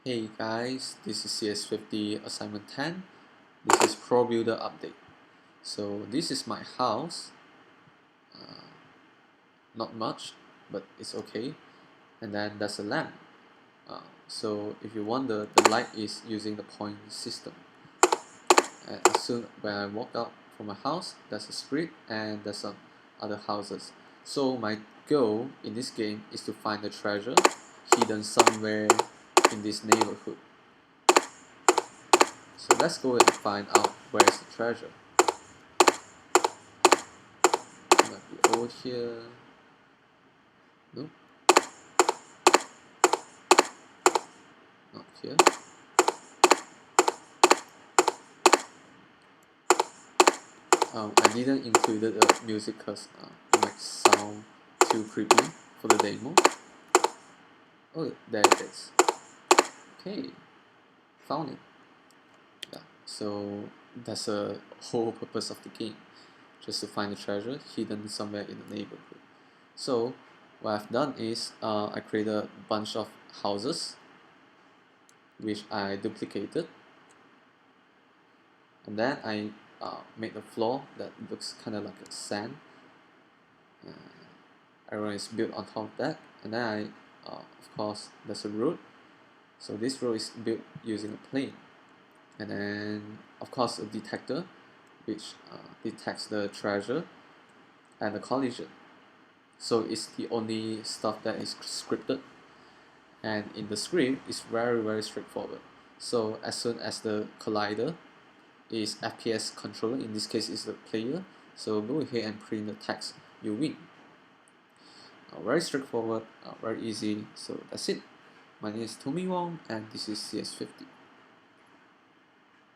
Hey guys, this is CS50 Assignment 10. This is ProBuilder update. So this is my house. Not much, but it's okay. And then there's a lamp. So if you wonder, the light is using the point system. And as soon when I walk out from my house, there's a street and there's some other houses. So my goal in this game is to find the treasure hidden somewhere in this neighborhood. So let's go and find out where is the treasure. It might be over here. Nope, not here. I didn't include the music because it might sound too creepy for the demo. Oh, there it is. Okay, found it. Yeah, so that's the whole purpose of the game, just to find the treasure hidden somewhere in the neighborhood. So what I've done is I created a bunch of houses which I duplicated, and then I made a floor that looks kind of like a sand. Everyone is built on top of that, and then of course there's a road. So this road is built using a plane, and then of course a detector which detects the treasure and the collision. So it's the only stuff that is scripted, and in the script it's very straightforward. So as soon as the collider is FPS controller, in this case is the player, so go ahead and print the text, you win. Very straightforward, very easy. So that's it. My name is Tommy Wong and this is CS50.